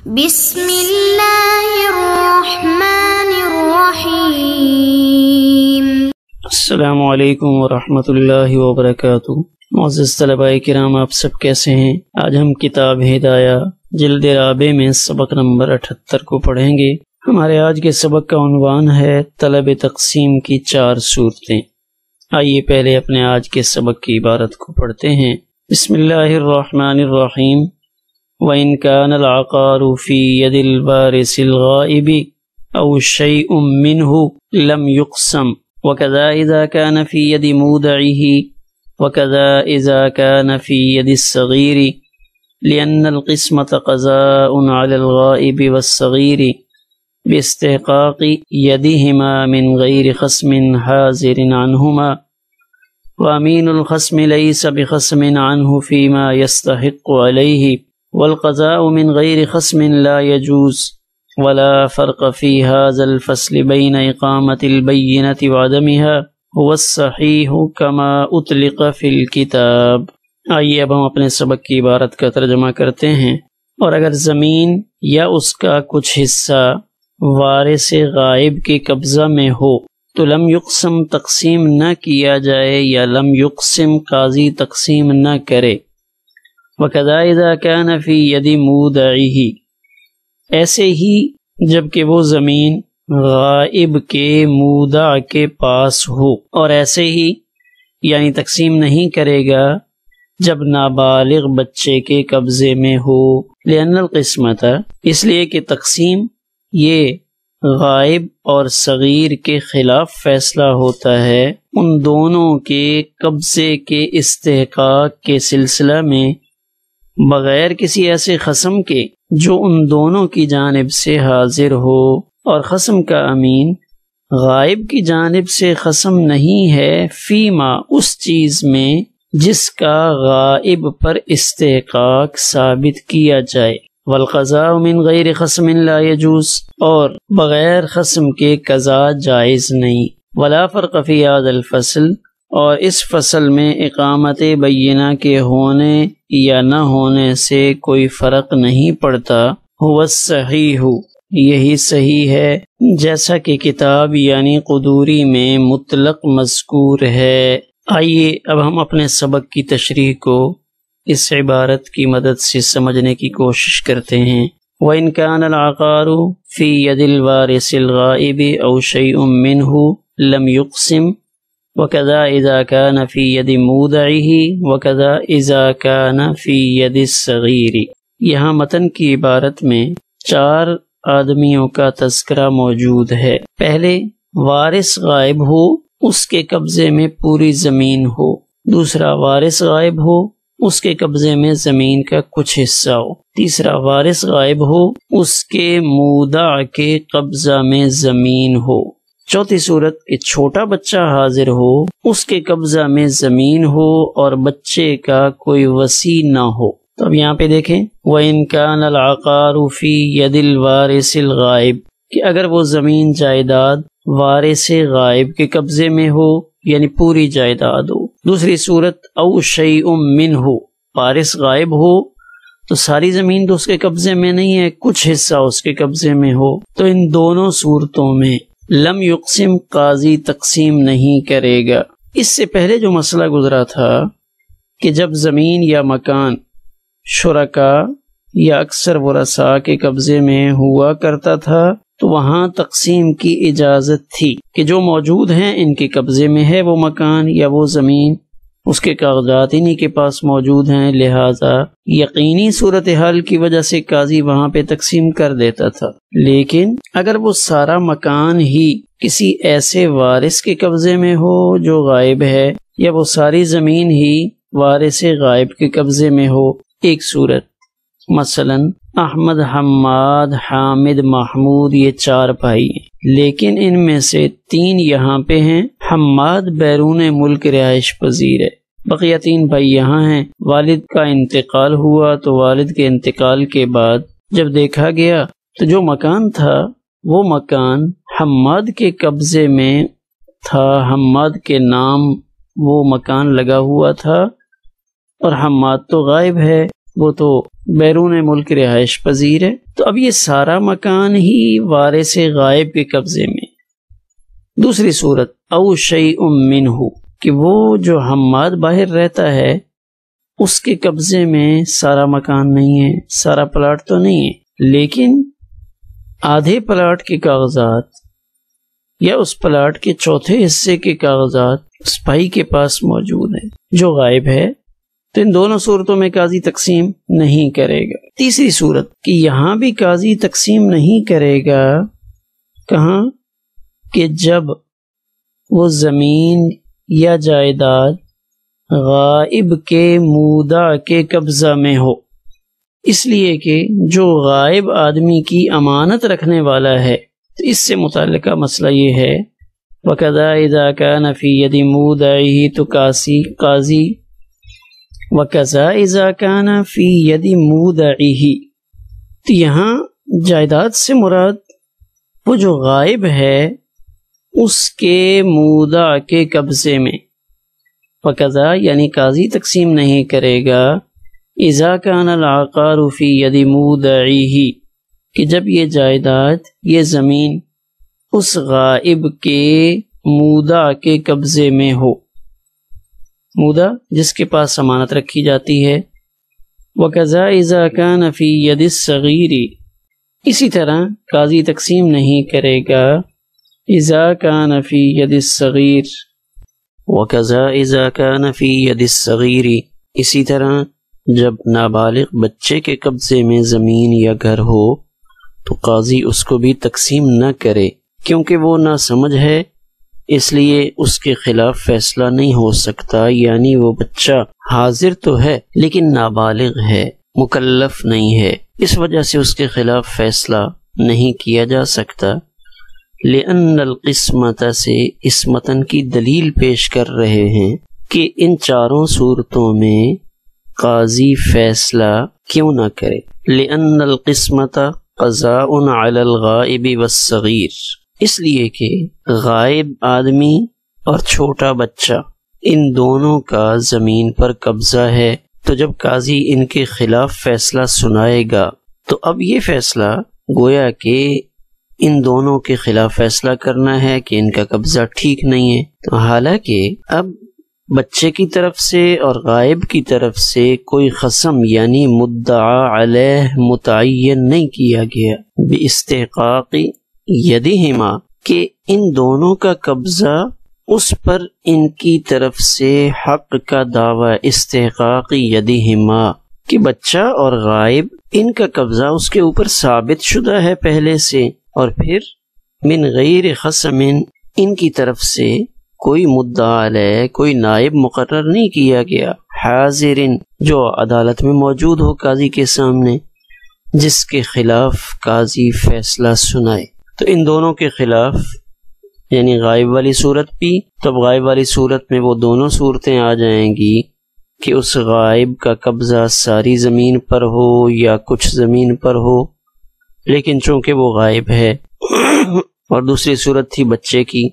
بسم اللہ الرحمن الرحیم۔ السلام علیکم ورحمۃ اللہ وبرکاتہ۔ معزز طلباء کرام، آپ سب کیسے ہیں؟ آج ہم کتاب ہدایہ جلد رابع میں سبق نمبر 78 کو پڑھیں گے۔ ہمارے آج کے سبق کا عنوان ہے طلب تقسیم کی 4 صورتیں۔ آئیے پہلے اپنے آج کے سبق کی عبارت کو پڑھتے ہیں۔ بسم اللہ الرحمن الرحیم۔ وَإِنْ كَانَ الْعَقَارُ فِي يَدِ الْوَارِثِ الْغَائِبِ أَوْ شَيْءٌ مِّنْهُ لَمْ يُقْسَمْ وَكَذَا إِذَا كَانَ فِي يَدِ مُودَعِهِ وَكَذَا إِذَا كَانَ فِي يَدِ الصَّغِيرِ لِأَنَّ الْقِسْمَةَ قَضَاءٌ عَلَى الْغَائِبِ وَالصَّغِيرِ بِاسْتِحْقَاقِ يَدِهِمَا مِنْ غَيْرِ خَصْمٍ حَاضِرٍ عَنْهُمَا وَأَمِينُ الْخَصْمِ لَيْسَ بِخَصْمٍ عَنْهُ فِيمَا يَسْتَحِقُّ عَلَيْهِ والقضاء من غير خصم لا يجوز ولا فرق في هذا الفصل بين إقامة البينة وعدمها هو الصحيح كما أطلق في الكتاب۔ آئیے اب ہم اپنے سبق کی عبارت کا ترجمہ کرتے ہیں۔ اور اگر زمین یا اس کا کچھ حصہ وارث غائب کے قبضہ میں ہو تو لم یقسم تقسیم نہ کیا جائے یا لم یقسم قاضی تقسیم نہ کرے۔ وَكَذَا إِذَا كَانَ فِي يَدِ مُودَعِهِ، ایسے ہی جب کہ وہ زمین غائب کے مودع کے پاس ہو، اور ایسے ہی یعنی تقسیم نہیں کرے گا جب نابالغ بچے کے قبضے میں ہو۔ لِأَنَّ الْقِسْمَةَ، اس لیے کہ تقسیم یہ غائب اور صغیر کے خلاف فیصلہ ہوتا ہے، ان دونوں کے قبضے کے استحقاق کے سلسلہ میں بغیر کسی ایسے خصم کے جو ان دونوں کی جانب سے حاضر ہو، اور خصم کا امین غائب کی جانب سے خصم نہیں ہے فیما اس چیز میں جس کا غائب پر استحقاق ثابت کیا جائے۔ والقضاء من غیر خصم لا یجوز، اور بغیر خصم کے قضاء جائز نہیں۔ ولا فرق فی هذا الفصل، اور اس فصل میں اقامت بینہ کے ہونے یا نہ ہونے سے کوئی فرق نہیں پڑتا۔ هو الصحیح، یہی صحیح ہے جیسا کہ کتاب یعنی قدوری میں مطلق مذکور ہے۔ آئیے اب ہم اپنے سبق کی تشریح کو اس عبارت کی مدد سے سمجھنے کی کوشش کرتے ہیں۔ وَإِنْ كَانَ الْعَقَارُ فِي يَدِ الْوَارِثِ الْغَائِبِ أَوْ شَيْءٌ مِّنْهُ لَمْ يُقْسِمْ وَكَذَا إِذَا كَانَ فِي يَدِ مُودَعِهِ وَكَذَا إِذَا كَانَ فِي يَدِ الصَّغِيرِ۔ یہاں متن کی عبارت میں 4 آدمیوں کا تذکرہ موجود ہے۔ پہلے وارث غائب ہو، اس کے قبضے میں پوری زمین ہو۔ دوسرا وارث غائب ہو، اس کے قبضے میں زمین کا کچھ حصہ ہو۔ تیسرا وارث غائب ہو، اس کے مودع کے قبضہ میں زمین ہو۔ چوتھی صورت کہ چھوٹا بچہ حاضر ہو، اس کے قبضہ میں زمین ہو اور بچے کا کوئی وصی نہ ہو۔ تو اب یہاں پہ دیکھیں وَإِنْ كَانَ الْعَقَارُ فِي يَدِ الْوَارِثِ الْغَائِبِ، کہ اگر وہ زمین جائیداد وارث غائب کے قبضے میں ہو یعنی پوری جائیداد ہو۔ دوسری صورت او شیء منہ، وارث غائب ہو تو ساری زمین تو اس کے قبضے میں نہیں ہے، کچھ حصہ اس کے قبضے میں ہو۔ تو ان دونوں صورتوں میں لم یقسم قاضی تقسیم نہیں کرے گا۔ اس سے پہلے جو مسئلہ گزرا تھا کہ جب زمین یا مکان شرکا یا اکثر ورثاء کے قبضے میں ہوا کرتا تھا تو وہاں تقسیم کی اجازت تھی کہ جو موجود ہیں ان کے قبضے میں ہے وہ مکان یا وہ زمین، اس کے کاغذات انہی کے پاس موجود ہیں، لہذا یقینی صورتحال کی وجہ سے قاضی وہاں پہ تقسیم کر دیتا تھا۔ لیکن اگر وہ سارا مکان ہی کسی ایسے وارث کے قبضے میں ہو جو غائب ہے، یا وہ ساری زمین ہی وارث غائب کے قبضے میں ہو، ایک صورت مثلا احمد، حماد، حامد، محمود، یہ 4 بھائی ہیں، لیکن ان میں سے 3 یہاں پہ ہیں۔ حماد بیرون ملک رہائش پذیر ہے، بقیہ 3 بھائی یہاں ہیں۔ والد کا انتقال ہوا تو والد کے انتقال کے بعد جب دیکھا گیا تو جو مکان تھا وہ مکان حماد کے قبضے میں تھا، حماد کے نام وہ مکان لگا ہوا تھا، اور حماد تو غائب ہے، وہ تو بیرون ملک رہائش پذیر ہے، تو اب یہ سارا مکان ہی وارث غائب کے قبضے میں۔ دوسری صورت او شیء منہ، کہ وہ جو حماد باہر رہتا ہے اس کے قبضے میں سارا مکان نہیں ہے، سارا پلاٹ تو نہیں ہے، لیکن آدھے پلاٹ کے کاغذات یا اس پلاٹ کے چوتھے حصے کے کاغذات اس بھائی کے پاس موجود ہیں جو غائب ہے، تو ان دونوں صورتوں میں قاضی تقسیم نہیں کرے گا۔ تیسری صورت کہ یہاں بھی قاضی تقسیم نہیں کرے گا، کہاں کہ جب وہ زمین یا جائیداد غائب کے مودع کے قبضہ میں ہو، اس لیے کہ جو غائب آدمی کی امانت رکھنے والا ہے، تو اس سے متعلقہ مسئلہ یہ ہے وَكَذَا إِذَا كَانَ فِي يَدِ مُودَعِهِ تو قاضی وَكَذَا إِذَا كَانَ فِي يَدِ مُودَعِهِ، تو یہاں جائیداد سے مراد وہ جو غائب ہے اس کے مودع کے قبضے میں، وَكَذَا یعنی قاضی تقسیم نہیں کرے گا اذا کان العقار فی ید مودعیہ، کہ جب یہ جائیداد یہ زمین اس غائب کے مودع کے قبضے میں ہو، مودع جس کے پاس امانت رکھی جاتی ہے۔ وَكَذَا إِذَا كَانَ فِي يَدِ الصَّغِيرِ، اسی طرح قاضی تقسیم نہیں کرے گا اذا كان فی ید الصغیر، وَكَذَا إِذَا كَانَ فِي يَدِ الصَّغِيرِ، اسی طرح جب نابالغ بچے کے قبضے میں زمین یا گھر ہو تو قاضی اس کو بھی تقسیم نہ کرے، کیونکہ وہ نہ سمجھ ہے، اس لیے اس کے خلاف فیصلہ نہیں ہو سکتا، یعنی وہ بچہ حاضر تو ہے لیکن نابالغ ہے، مکلف نہیں ہے، اس وجہ سے اس کے خلاف فیصلہ نہیں کیا جا سکتا۔ لأن القسمت سے اسمتن کی دلیل پیش کر رہے ہیں کہ ان چاروں صورتوں میں قاضی فیصلہ کیوں نہ کرے۔ لأن القسمت قضاء علی الغائب والصغیر، اس لیے کہ غائب آدمی اور چھوٹا بچہ ان دونوں کا زمین پر قبضہ ہے، تو جب قاضی ان کے خلاف فیصلہ سنائے گا تو اب یہ فیصلہ گویا کہ ان دونوں کے خلاف فیصلہ کرنا ہے کہ ان کا قبضہ ٹھیک نہیں ہے، تو حالانکہ اب بچے کی طرف سے اور غائب کی طرف سے کوئی خصم یعنی مدعا علیہ متعین نہیں کیا گیا باستحقاق یدہما، کہ ان دونوں کا قبضہ اس پر ان کی طرف سے حق کا دعویٰ استحقاق یدہما، کہ بچہ اور غائب ان کا قبضہ اس کے اوپر ثابت شدہ ہے پہلے سے، اور پھر من غیر خصم ان کی طرف سے کوئی مدعا علیہ کوئی نائب مقرر نہیں کیا گیا، حاضر جو عدالت میں موجود ہو قاضی کے سامنے، جس کے خلاف قاضی فیصلہ سنائے۔ تو ان دونوں کے خلاف یعنی غائب والی صورت بھی، تب غائب والی صورت میں وہ دونوں صورتیں آ جائیں گی کہ اس غائب کا قبضہ ساری زمین پر ہو یا کچھ زمین پر ہو، لیکن چونکہ وہ غائب ہے، اور دوسری صورت تھی بچے کی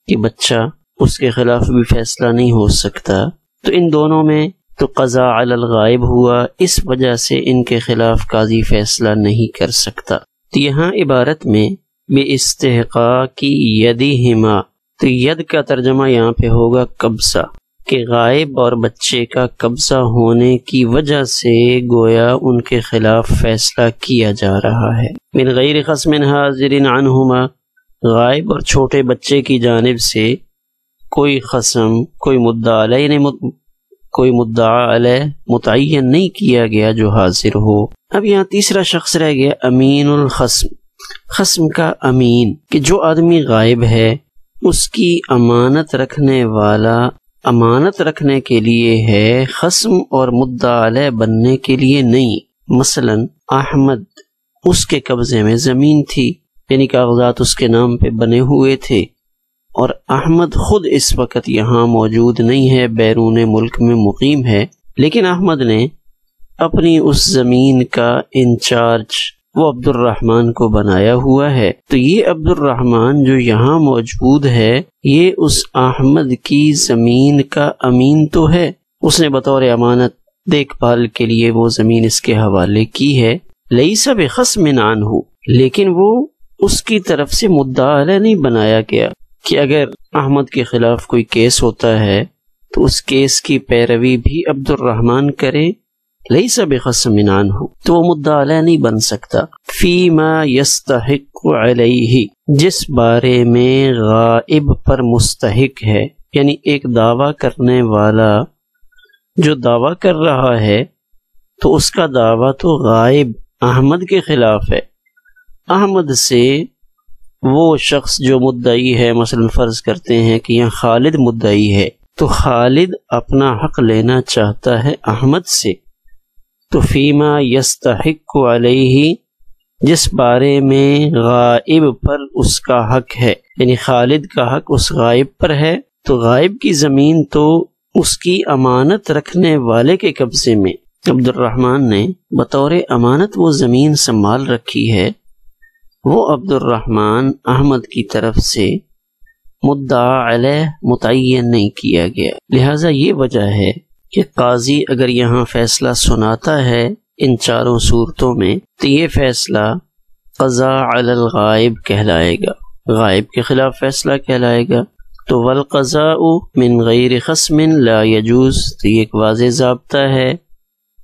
کہ بچہ اس کے خلاف بھی فیصلہ نہیں ہو سکتا، تو ان دونوں میں تو قضاء علی الغائب ہوا، اس وجہ سے ان کے خلاف قاضی فیصلہ نہیں کر سکتا۔ تو یہاں عبارت میں بے استحقاق یدہما، تو ید کا ترجمہ یہاں پہ ہوگا قبضہ، کہ غائب اور بچے کا قبضہ ہونے کی وجہ سے گویا ان کے خلاف فیصلہ کیا جا رہا ہے۔ من غیر خصم حاضر عنہما، غائب اور چھوٹے بچے کی جانب سے کوئی خصم کوئی مدعا علیہ متعین نہیں کیا گیا جو حاضر ہو۔ اب یہاں تیسرا شخص رہ گیا امین الخصم، خصم کا امین، کہ جو آدمی غائب ہے اس کی امانت رکھنے والا امانت رکھنے کے لیے ہے، خصم اور مدعا علیہ بننے کے لیے نہیں۔ مثلا احمد، اس کے قبضے میں زمین تھی، یعنی کاغذات اس کے نام پہ بنے ہوئے تھے، اور احمد خود اس وقت یہاں موجود نہیں ہے، بیرون ملک میں مقیم ہے، لیکن احمد نے اپنی اس زمین کا انچارج وہ عبد الرحمن کو بنایا ہوا ہے، تو یہ عبد الرحمن جو یہاں موجود ہے یہ اس احمد کی زمین کا امین تو ہے، اس نے بطور امانت دیکھ بھال کے لیے وہ زمین اس کے حوالے کی ہے، لیس بخصم عنہ، لیکن وہ اس کی طرف سے مدعا علیہ نہیں بنایا گیا کہ اگر احمد کے خلاف کوئی کیس ہوتا ہے تو اس کیس کی پیروی بھی عبد الرحمن کرے، لیس بخصم عنہ، تو وہ مدعا علیہ نہیں بن سکتا۔ فیما یستحق علیہ، جس بارے میں غائب پر مستحق ہے، یعنی ایک دعویٰ کرنے والا جو دعویٰ کر رہا ہے تو اس کا دعویٰ تو غائب احمد کے خلاف ہے۔ احمد سے وہ شخص جو مدعی ہے، مثلا فرض کرتے ہیں کہ یہاں خالد مدعی ہے، تو خالد اپنا حق لینا چاہتا ہے احمد سے، تو فیما یستحق علیہ، جس بارے میں غائب پر اس کا حق ہے، یعنی خالد کا حق اس غائب پر ہے، تو غائب کی زمین تو اس کی امانت رکھنے والے کے قبضے میں، عبد الرحمن نے بطور امانت وہ زمین سنبھال رکھی ہے، وہ عبد الرحمن احمد کی طرف سے مدعا علیہ متعین نہیں کیا گیا۔ لہٰذا یہ وجہ ہے کہ قاضی اگر یہاں فیصلہ سناتا ہے ان چاروں صورتوں میں تو یہ فیصلہ قضاء علی الغائب کہلائے گا، غائب کے خلاف فیصلہ کہلائے گا۔ تو والقضاء من غیر خصم لا یجوز، تو یہ ایک واضح ضابطہ ہے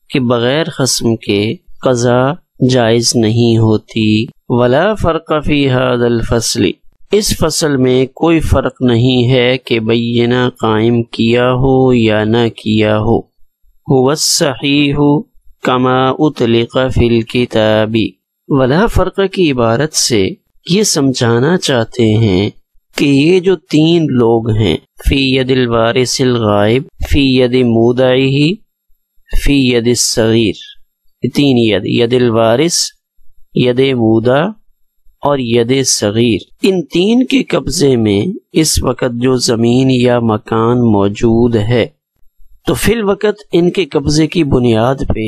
کہ بغیر خصم کے قضاء جائز نہیں ہوتی۔ ولا فرق فی ھذا الفصل، اس فصل میں کوئی فرق نہیں ہے کہ بینہ قائم کیا ہو یا نہ کیا ہو۔ هو الصحیح کما اطلق فی الکتاب، ولا فرق کی عبارت سے یہ سمجھانا چاہتے ہیں کہ یہ جو تین لوگ ہیں، فی ید الوارث الغائب، فی ید مودعہ، فی ید الصغیر، تین ید، ید الوارث، ید مودع اور ید صغیر، ان تین کے قبضے میں اس وقت جو زمین یا مکان موجود ہے تو فی الوقت ان کے قبضے کی بنیاد پہ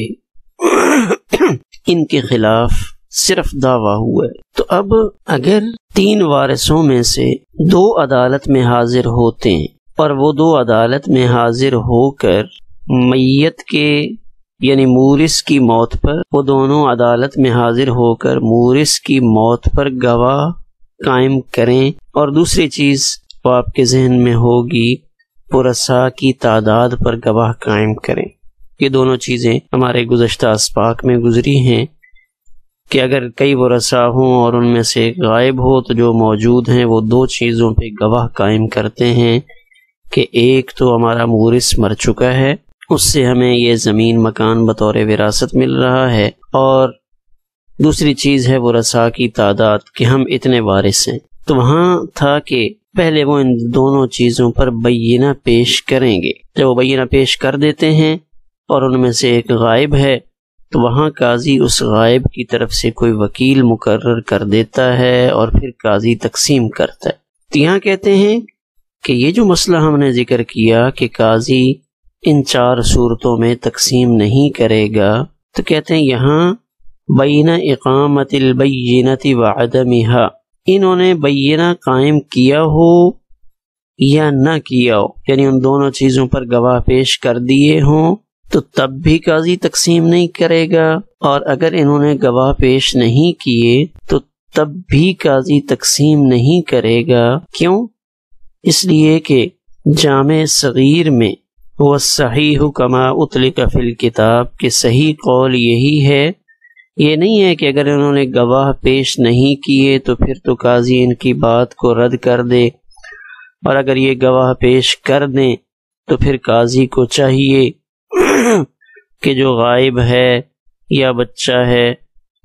ان کے خلاف صرف دعویٰ ہوا ہے۔ تو اب اگر تین وارثوں میں سے دو عدالت میں حاضر ہوتے ہیں اور وہ دو عدالت میں حاضر ہو کر میت کے یعنی مورث کی موت پر، وہ دونوں عدالت میں حاضر ہو کر مورث کی موت پر گواہ قائم کریں، اور دوسری چیز وہ آپ کے ذہن میں ہوگی ورثاء کی تعداد پر گواہ قائم کریں۔ یہ دونوں چیزیں ہمارے گزشتہ اسباق میں گزری ہیں کہ اگر کئی ورثاء ہوں اور ان میں سے غائب ہو تو جو موجود ہیں وہ دو چیزوں پہ گواہ قائم کرتے ہیں کہ ایک تو ہمارا مورث مر چکا ہے، اس سے ہمیں یہ زمین مکان بطور وراثت مل رہا ہے، اور دوسری چیز ہے ورثاء کی تعداد کہ ہم اتنے وارث ہیں۔ تو وہاں تھا کہ پہلے وہ ان دونوں چیزوں پر بینہ پیش کریں گے، جب وہ بینہ پیش کر دیتے ہیں اور ان میں سے ایک غائب ہے تو وہاں قاضی اس غائب کی طرف سے کوئی وکیل مقرر کر دیتا ہے اور پھر قاضی تقسیم کرتا ہے۔ تو یہاں کہتے ہیں کہ یہ جو مسئلہ ہم نے ذکر کیا کہ قاضی ان چار صورتوں میں تقسیم نہیں کرے گا، تو کہتے ہیں یہاں بین اقامت البینۃ وعدمہا، انہوں نے بینہ قائم کیا ہو یا نہ کیا ہو، یعنی ان دونوں چیزوں پر گواہ پیش کر دیے ہوں تو تب بھی قاضی تقسیم نہیں کرے گا، اور اگر انہوں نے گواہ پیش نہیں کیے تو تب بھی قاضی تقسیم نہیں کرے گا۔ کیوں؟ اس لیے کہ جامع صغیر میں وہ صحیح کما اطلق فی الکتاب کہ صحیح قول یہی ہے، یہ نہیں ہے کہ اگر انہوں نے گواہ پیش نہیں کیے تو پھر تو قاضی ان کی بات کو رد کر دے، اور اگر یہ گواہ پیش کر دیں تو پھر قاضی کو چاہیے کہ جو غائب ہے یا بچہ ہے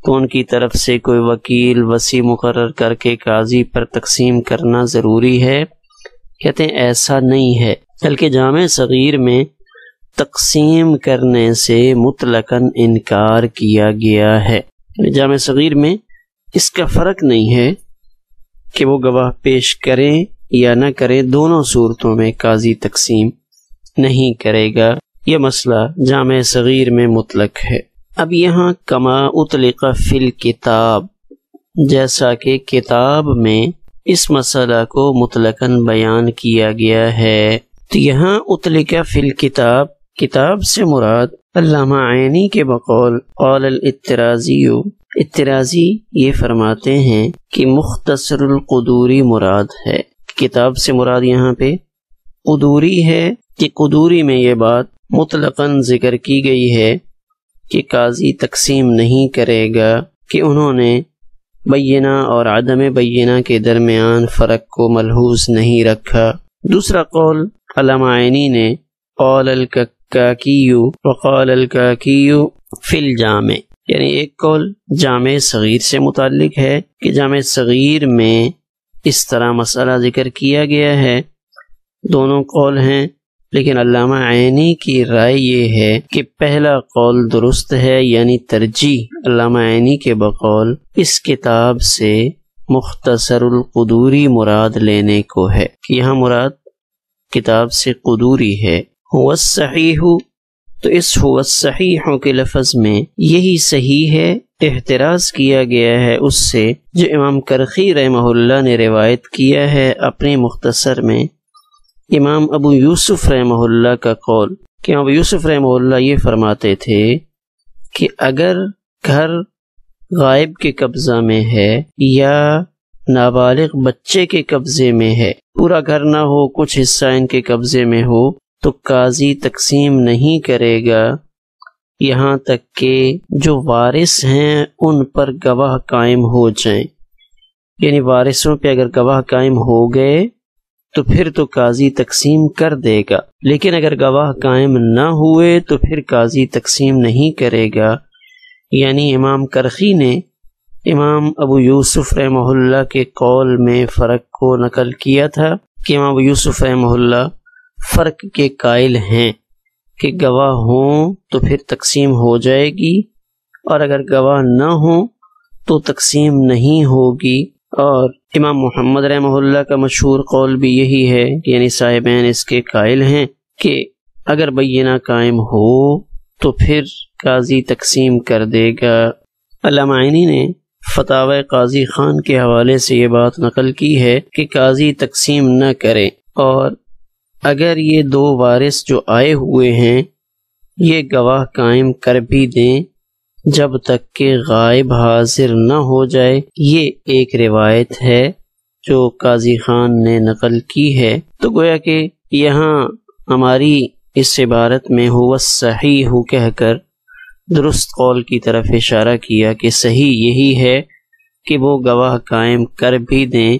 تو ان کی طرف سے کوئی وکیل وصی مقرر کر کے قاضی پر تقسیم کرنا ضروری ہے۔ کہتے ہیں ایسا نہیں ہے، بلکہ جامع صغیر میں تقسیم کرنے سے مطلقاً انکار کیا گیا ہے۔ جامع صغیر میں اس کا فرق نہیں ہے کہ وہ گواہ پیش کریں یا نہ کریں، دونوں صورتوں میں قاضی تقسیم نہیں کرے گا۔ یہ مسئلہ جامع صغیر میں مطلق ہے۔ اب یہاں کما اطلق فی الکتاب، جیسا کہ کتاب میں اس مسئلہ کو مطلقاً بیان کیا گیا ہے، تو یہاں اطلق فی الکتاب کتاب سے مراد علامہ عینی کے بقول قال الاطرازی، اطرازی یہ فرماتے ہیں کہ مختصر القدوری مراد ہے۔ کتاب سے مراد یہاں پہ قدوری ہے کہ قدوری میں یہ بات مطلقاً ذکر کی گئی ہے کہ قاضی تقسیم نہیں کرے گا کہ انہوں نے بینہ اور عدم بینہ کے درمیان فرق کو ملحوظ نہیں رکھا۔ دوسرا قول علامہ عینی نے قال الکاکی وقال الکاکی فی الجامع، یعنی ایک قول جامع صغیر سے متعلق ہے کہ جامع صغیر میں اس طرح مسئلہ ذکر کیا گیا ہے، دونوں قول ہیں، لیکن علامہ عینی کی رائے یہ ہے کہ پہلا قول درست ہے، یعنی ترجیح علامہ عینی کے بقول اس کتاب سے مختصر القدوری مراد لینے کو ہے کہ یہاں مراد کتاب سے قدوری ہے۔ هو الصحیح، تو اس هو الصحیح کے لفظ میں یہی صحیح ہے، احتراز کیا گیا ہے اس سے جو امام کرخی رحمہ اللہ نے روایت کیا ہے اپنے مختصر میں امام ابو یوسف رحمہ اللہ کا قول کہ ابو یوسف رحمہ اللہ یہ فرماتے تھے کہ اگر گھر غائب کے قبضہ میں ہے یا نابالغ بچے کے قبضے میں ہے، پورا گھر نہ ہو، کچھ حصہ ان کے قبضے میں ہو، تو قاضی تقسیم نہیں کرے گا یہاں تک کہ جو وارث ہیں ان پر گواہ قائم ہو جائیں، یعنی وارثوں پہ اگر گواہ قائم ہو گئے تو پھر تو قاضی تقسیم کر دے گا، لیکن اگر گواہ قائم نہ ہوئے تو پھر قاضی تقسیم نہیں کرے گا۔ یعنی امام کرخی نے امام ابو یوسف رحمہ اللہ کے قول میں فرق کو نقل کیا تھا کہ امام ابو یوسف رحمہ اللہ فرق کے قائل ہیں کہ گواہ ہوں تو پھر تقسیم ہو جائے گی، اور اگر گواہ نہ ہوں تو تقسیم نہیں ہوگی۔ اور امام محمد رحمہ اللہ کا مشہور قول بھی یہی ہے کہ یعنی صاحبین اس کے قائل ہیں کہ اگر بینہ قائم ہو تو پھر قاضی تقسیم کر دے گا۔ علامہ عینی نے فتاوی قاضی خان کے حوالے سے یہ بات نقل کی ہے کہ قاضی تقسیم نہ کرے، اور اگر یہ دو وارث جو آئے ہوئے ہیں یہ گواہ قائم کر بھی دیں جب تک کہ غائب حاضر نہ ہو جائے۔ یہ ایک روایت ہے جو قاضی خان نے نقل کی ہے۔ تو گویا کہ یہاں ہماری اس عبارت میں هو الصحیح کہہ کر درست قول کی طرف اشارہ کیا کہ صحیح یہی ہے کہ وہ گواہ قائم کر بھی دیں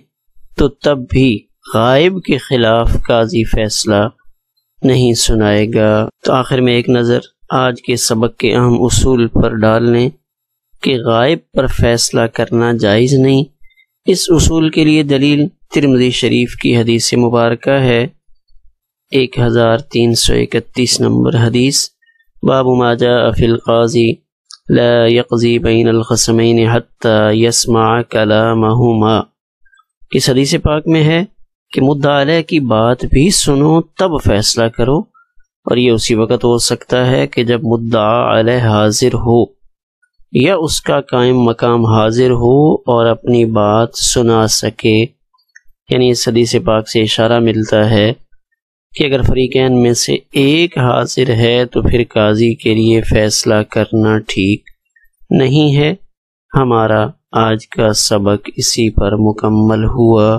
تو تب بھی غائب کے خلاف قاضی فیصلہ نہیں سنائے گا۔ تو آخر میں ایک نظر آج کے سبق کے اہم اصول پر ڈال لیں کہ غائب پر فیصلہ کرنا جائز نہیں۔ اس اصول کے لیے دلیل ترمذی شریف کی حدیث مبارکہ ہے 1331 نمبر حدیث، باب ما جاء فی القاضی لا یقضی بین الخصمین حتی یسمع کلامہما۔ اس حدیث پاک میں ہے کہ مدعا علیہ کی بات بھی سنو تب فیصلہ کرو، اور یہ اسی وقت ہو سکتا ہے کہ جب مدعا علیہ حاضر ہو یا اس کا قائم مقام حاضر ہو اور اپنی بات سنا سکے۔ یعنی اس حدیث پاک سے اشارہ ملتا ہے کہ اگر فریقین میں سے ایک حاضر ہے تو پھر قاضی کے لیے فیصلہ کرنا ٹھیک نہیں ہے۔ ہمارا آج کا سبق اسی پر مکمل ہوا۔